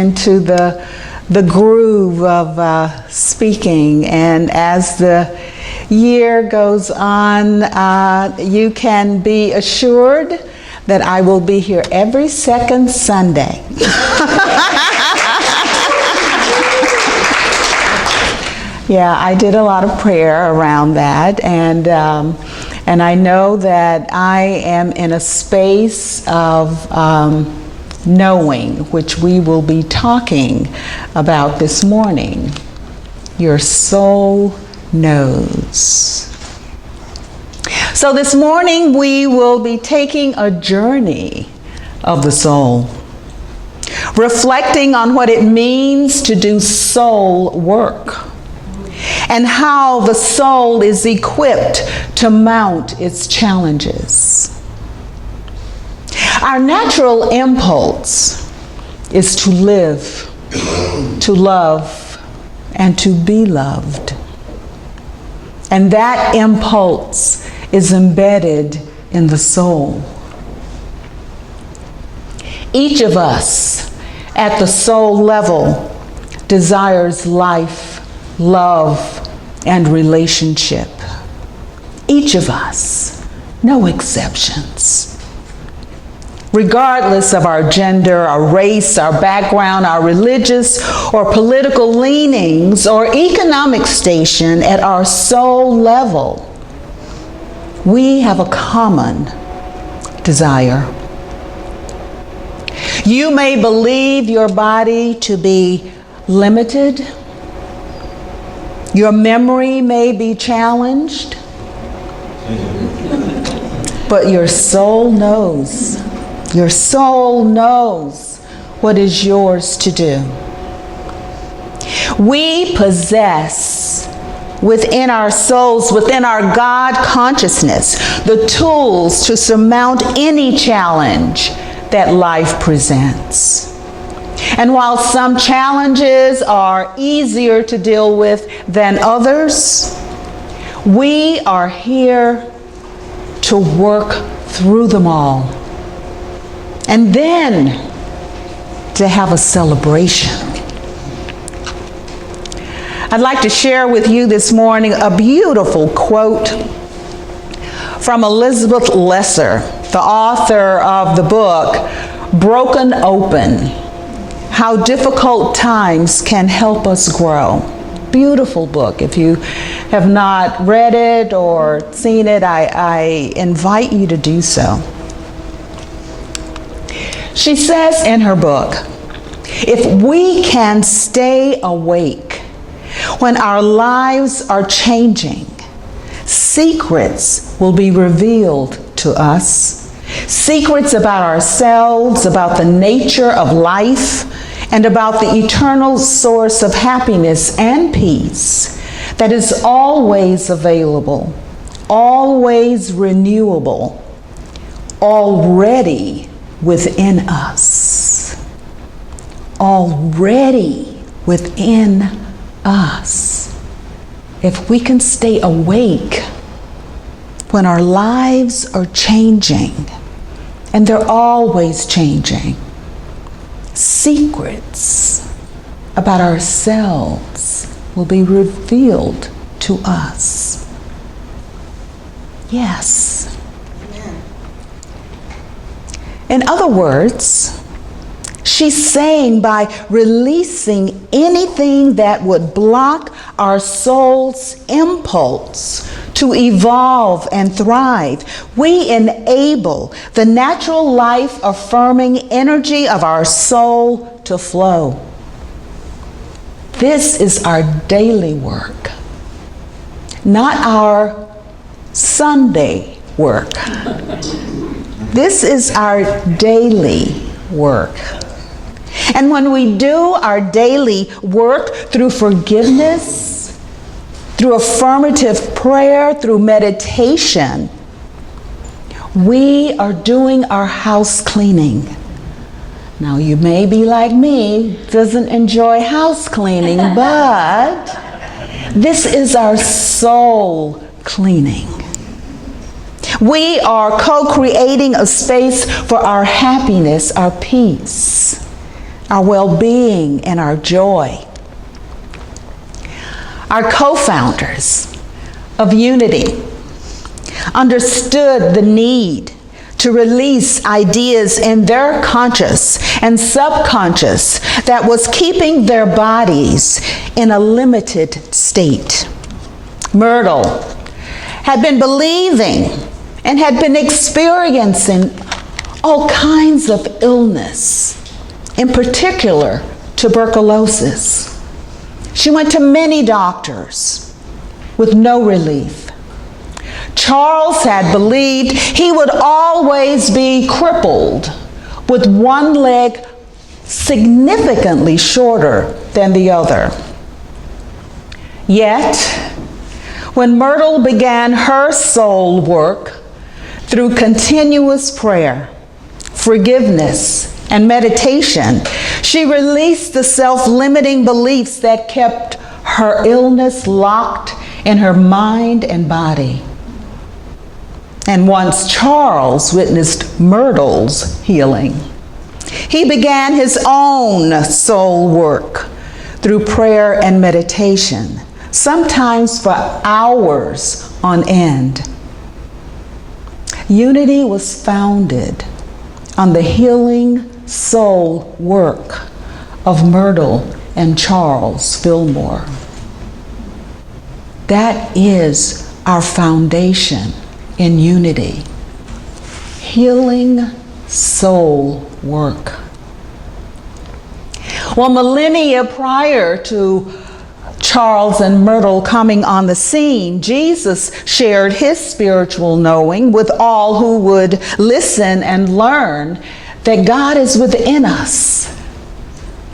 into the groove of speaking. And as the year goes on, you can be assured that I will be here every second Sunday. Yeah, I did a lot of prayer around that, and I know that I am in a space of knowing, which we will be talking about this morning. Your soul knows. So this morning we will be taking a journey of the soul, reflecting on what it means to do soul work, and how the soul is equipped to mount its challenges. Our natural impulse is to live, to love, and to be loved. And that impulse is embedded in the soul. Each of us at the soul level desires life, love, and relationship. Each of us, no exceptions. Regardless of our gender, our race, our background, our religious or political leanings, or economic station, at our soul level, we have a common desire. You may believe your body to be limited. Your memory may be challenged, but your soul knows. Your soul knows what is yours to do. We possess within our souls, within our God consciousness, the tools to surmount any challenge that life presents. And while some challenges are easier to deal with than others, we are here to work through them all. And then to have a celebration. I'd like to share with you this morning a beautiful quote from Elizabeth Lesser, the author of the book, Broken Open: How Difficult Times Can Help Us Grow. Beautiful book. If you have not read it or seen it, I invite you to do so. She says in her book, if we can stay awake when our lives are changing, secrets will be revealed to us. Secrets about ourselves, about the nature of life, and about the eternal source of happiness and peace that is always available, always renewable, already within us. Already within us. If we can stay awake when our lives are changing, and they're always changing, secrets about ourselves will be revealed to us. Yes. In other words, she's saying by releasing anything that would block our soul's impulse to evolve and thrive, we enable the natural life-affirming energy of our soul to flow. This is our daily work, not our Sunday work. This is our daily work. And when we do our daily work through forgiveness, through affirmative prayer, through meditation, we are doing our house cleaning. Now, you may be like me, doesn't enjoy house cleaning, but this is our soul cleaning. We are co-creating a space for our happiness, our peace, our well-being, and our joy. Our co-founders of Unity understood the need to release ideas in their conscious and subconscious that was keeping their bodies in a limited state. Myrtle had been believing and had been experiencing all kinds of illness, in particular tuberculosis. She went to many doctors with no relief. Charles had believed he would always be crippled with one leg significantly shorter than the other. Yet, when Myrtle began her soul work through continuous prayer, forgiveness, and meditation, she released the self-limiting beliefs that kept her illness locked in her mind and body. And once Charles witnessed Myrtle's healing, he began his own soul work through prayer and meditation, sometimes for hours on end. Unity was founded on the healing soul work of Myrtle and Charles Fillmore. That is our foundation in Unity. Healing soul work. Well, millennia prior to Charles and Myrtle coming on the scene, Jesus shared his spiritual knowing with all who would listen and learn that God is within us.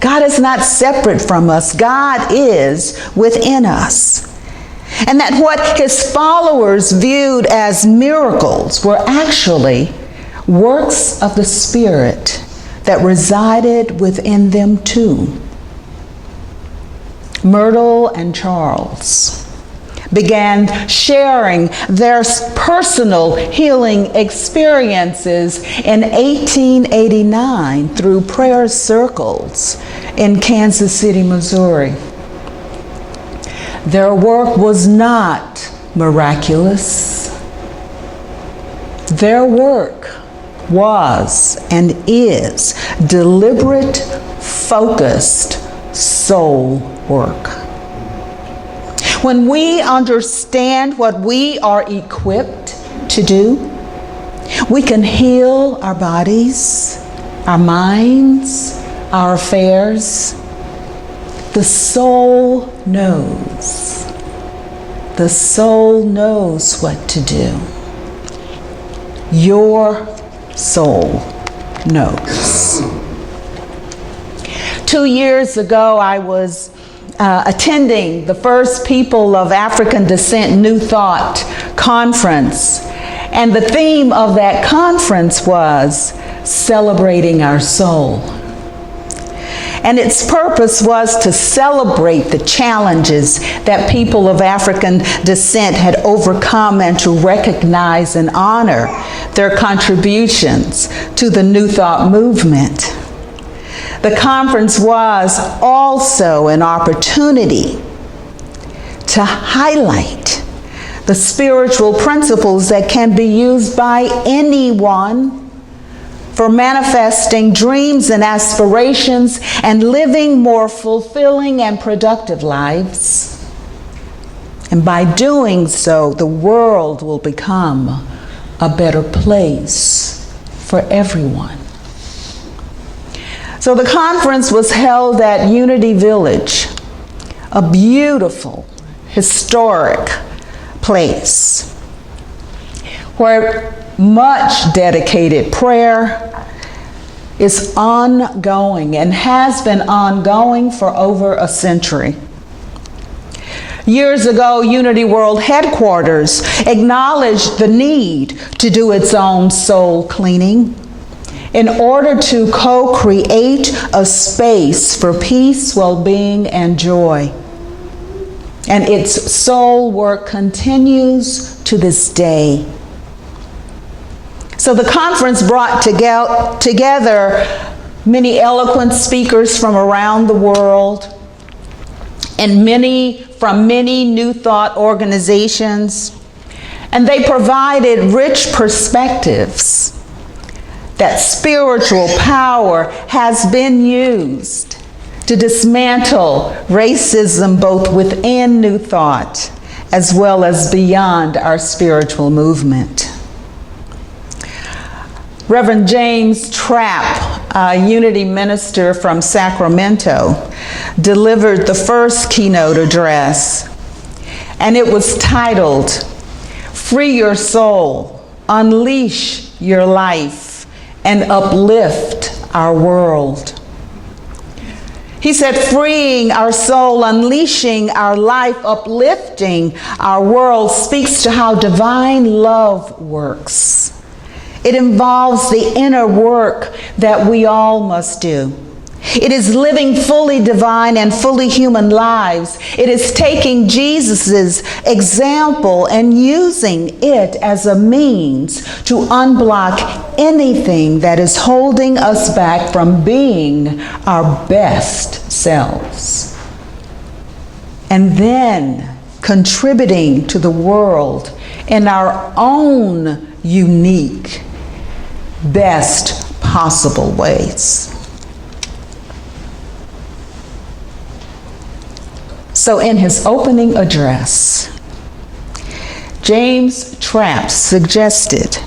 God is not separate from us. God is within us. And that what his followers viewed as miracles were actually works of the Spirit that resided within them too. Myrtle and Charles began sharing their personal healing experiences in 1889 through prayer circles in Kansas City, Missouri. Their work was not miraculous. Their work was and is deliberate, focused soul work. When we understand what we are equipped to do, we can heal our bodies, our minds, our affairs. The soul knows. The soul knows what to do. Your soul knows. 2 years ago, I was attending the first People of African Descent New Thought conference. And the theme of that conference was celebrating our soul. And its purpose was to celebrate the challenges that people of African descent had overcome and to recognize and honor their contributions to the New Thought movement. The conference was also an opportunity to highlight the spiritual principles that can be used by anyone for manifesting dreams and aspirations and living more fulfilling and productive lives. And by doing so, the world will become a better place for everyone. So the conference was held at Unity Village, a beautiful, historic place where much dedicated prayer is ongoing and has been ongoing for over a century. Years ago, Unity World Headquarters acknowledged the need to do its own soul cleaning in order to co-create a space for peace, well-being, and joy. And its soul work continues to this day. So the conference brought together many eloquent speakers from around the world, and from many New Thought organizations, and they provided rich perspectives that spiritual power has been used to dismantle racism both within New Thought as well as beyond our spiritual movement. Reverend James Trapp, a Unity minister from Sacramento, delivered the first keynote address, and it was titled, "Free Your Soul, Unleash Your Life, and Uplift Our World." He said, freeing our soul, unleashing our life, uplifting our world speaks to how divine love works. It involves the inner work that we all must do. It is living fully divine and fully human lives. It is taking Jesus's example and using it as a means to unblock anything that is holding us back from being our best selves. And then contributing to the world in our own unique, best possible ways. So in his opening address, James Trapp suggested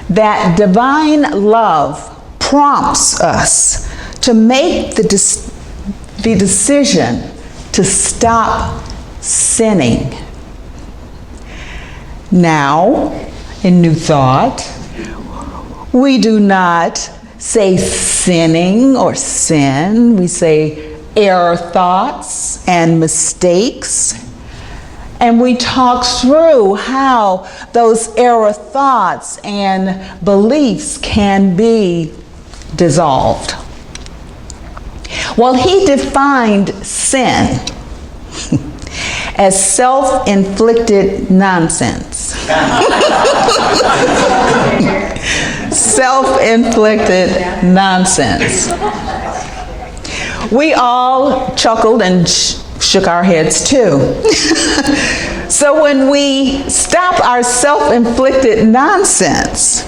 that divine love prompts us to make the decision to stop sinning. Now, in New Thought, we do not say sinning or sin. We say error thoughts and mistakes. And we talk through how those error thoughts and beliefs can be dissolved. Well, he defined sin as self-inflicted nonsense. Self-inflicted nonsense. We all chuckled and shook our heads too. So when we stop our self-inflicted nonsense,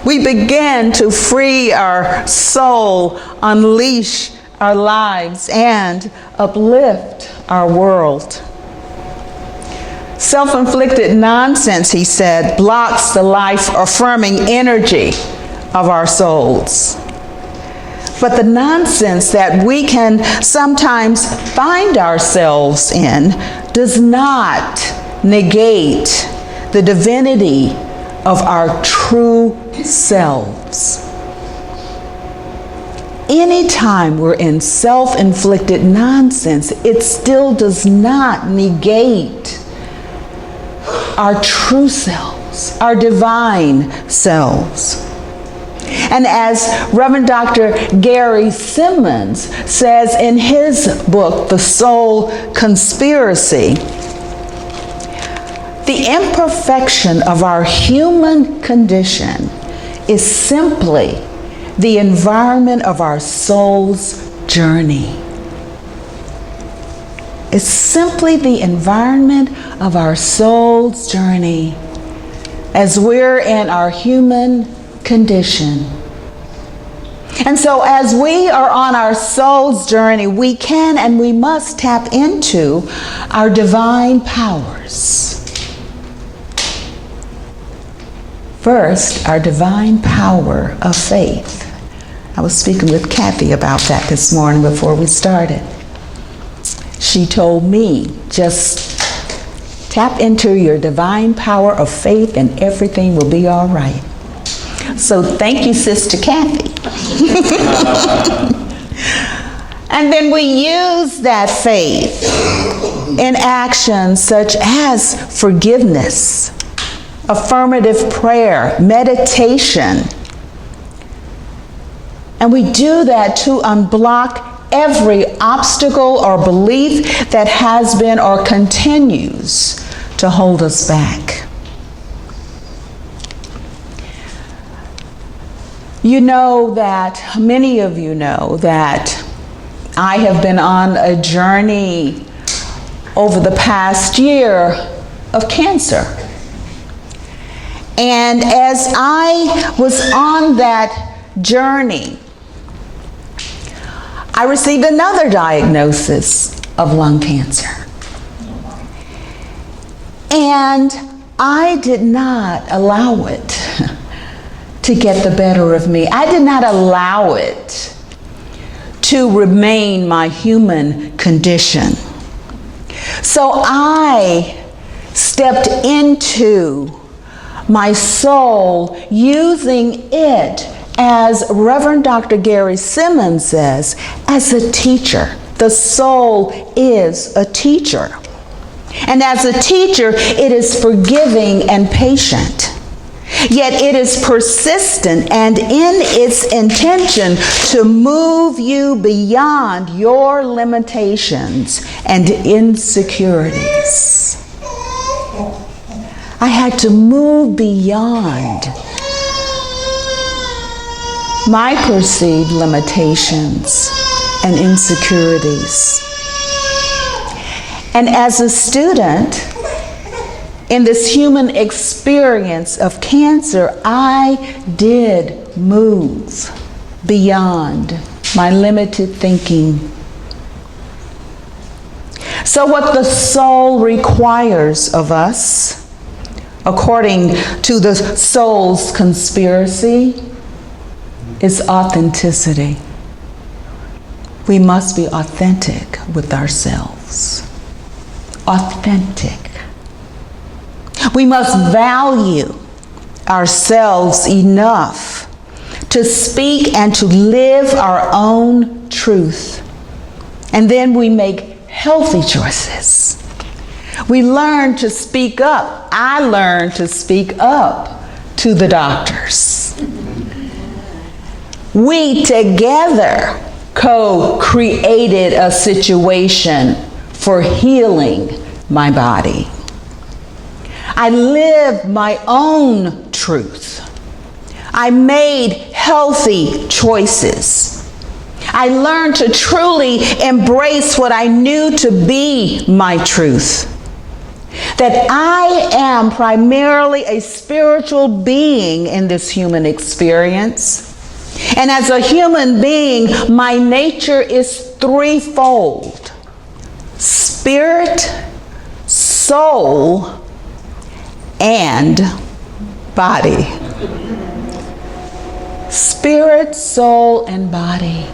we begin to free our soul, unleash our lives, and uplift our world. Self-inflicted nonsense, he said, blocks the life-affirming energy of our souls. But the nonsense that we can sometimes find ourselves in does not negate the divinity of our true selves. Anytime we're in self-inflicted nonsense, it still does not negate our true selves, our divine selves. And as Reverend Dr. Gary Simmons says in his book, The Soul Conspiracy, the imperfection of our human condition is simply the environment of our soul's journey. It's simply the environment of our soul's journey as we're in our human condition. And so as we are on our soul's journey, we can and we must tap into our divine powers. First, our divine power of faith. I was speaking with Kathy about that this morning before we started. She told me, just tap into your divine power of faith and everything will be all right. So thank you, Sister Kathy. And then we use that faith in actions such as forgiveness, affirmative prayer, meditation. And we do that to unblock every obstacle or belief that has been or continues to hold us back. You know that, many of you know that I have been on a journey over the past year of cancer. And as I was on that journey, I received another diagnosis of lung cancer. And I did not allow it to get the better of me. I did not allow it to remain my human condition. So I stepped into my soul, using it, as Reverend Dr. Gary Simmons says, as a teacher. The soul is a teacher. And as a teacher, it is forgiving and patient. Yet it is persistent and in its intention to move you beyond your limitations and insecurities. I had to move beyond my perceived limitations and insecurities. And as a student in this human experience of cancer, I did move beyond my limited thinking. So what the soul requires of us, according to the soul's conspiracy, is authenticity. We must be authentic with ourselves. Authentic. We must value ourselves enough to speak and to live our own truth. And then we make healthy choices. We learn to speak up. I learned to speak up to the doctors. We together co-created a situation for healing my body. I lived my own truth. I made healthy choices. I learned to truly embrace what I knew to be my truth. That I am primarily a spiritual being in this human experience. And as a human being, my nature is threefold: spirit, soul, and body. Spirit, soul, and body.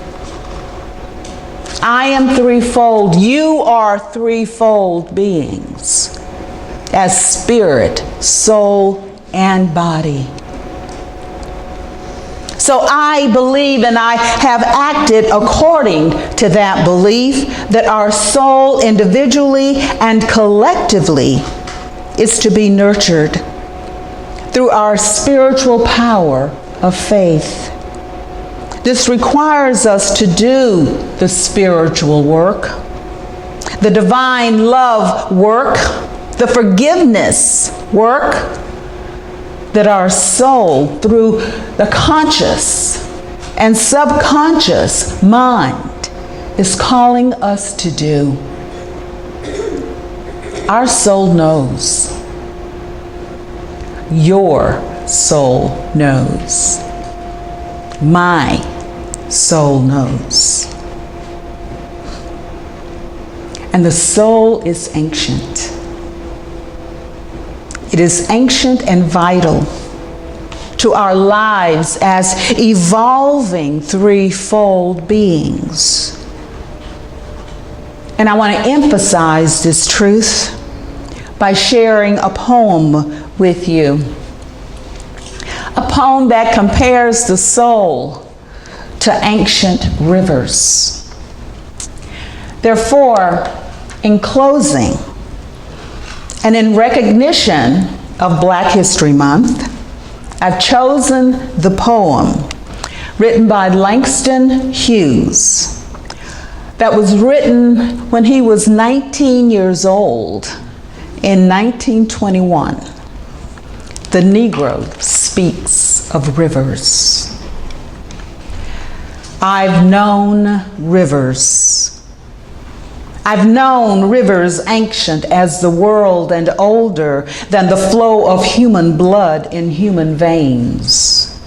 I am threefold. You are threefold beings as spirit, soul, and body. So I believe, and I have acted according to that belief, that our soul individually and collectively is to be nurtured through our spiritual power of faith. This requires us to do the spiritual work, the divine love work, the forgiveness work that our soul, through the conscious and subconscious mind, is calling us to do. Our soul knows. Your soul knows. My soul knows. And the soul is ancient. It is ancient and vital to our lives as evolving threefold beings. And I want to emphasize this truth by sharing a poem with you. A poem that compares the soul to ancient rivers. Therefore, in closing, and in recognition of Black History Month, I've chosen the poem written by Langston Hughes that was written when he was 19 years old in 1921. The Negro Speaks of Rivers. I've known rivers. I've known rivers ancient as the world and older than the flow of human blood in human veins.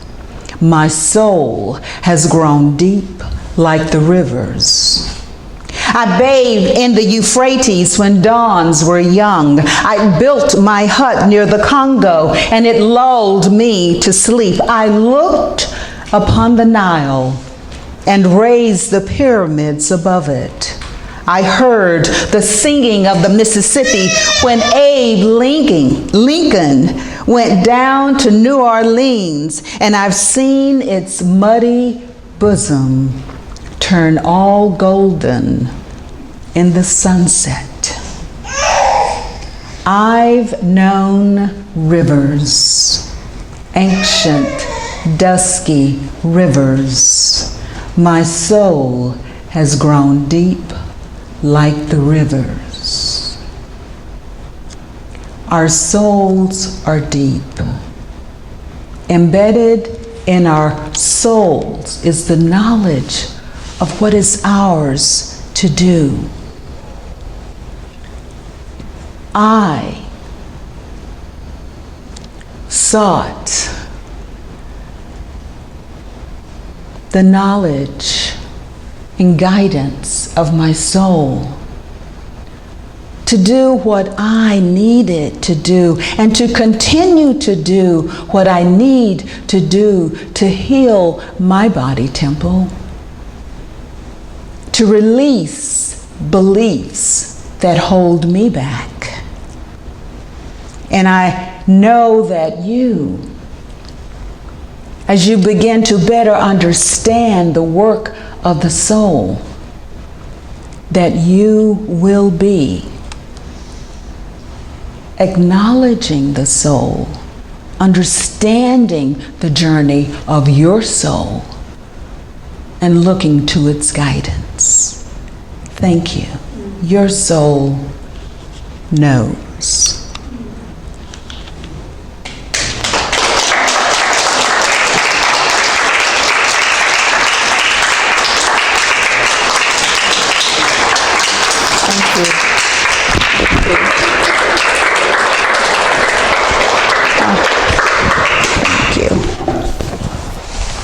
My soul has grown deep like the rivers. I bathed in the Euphrates when dawns were young. I built my hut near the Congo and it lulled me to sleep. I looked upon the Nile and raised the pyramids above it. I heard the singing of the Mississippi when Abe Lincoln went down to New Orleans, and I've seen its muddy bosom turn all golden in the sunset. I've known rivers, ancient, dusky rivers. My soul has grown deep like the rivers. Our souls are deep. Embedded in our souls is the knowledge of what is ours to do. I sought the knowledge and guidance of my soul to do what I needed to do and to continue to do what I need to do to heal my body temple, to release beliefs that hold me back. And I know that you, as you begin to better understand the work of the soul, that you will be acknowledging the soul, understanding the journey of your soul, and looking to its guidance. Thank you. Your soul knows. Thank you.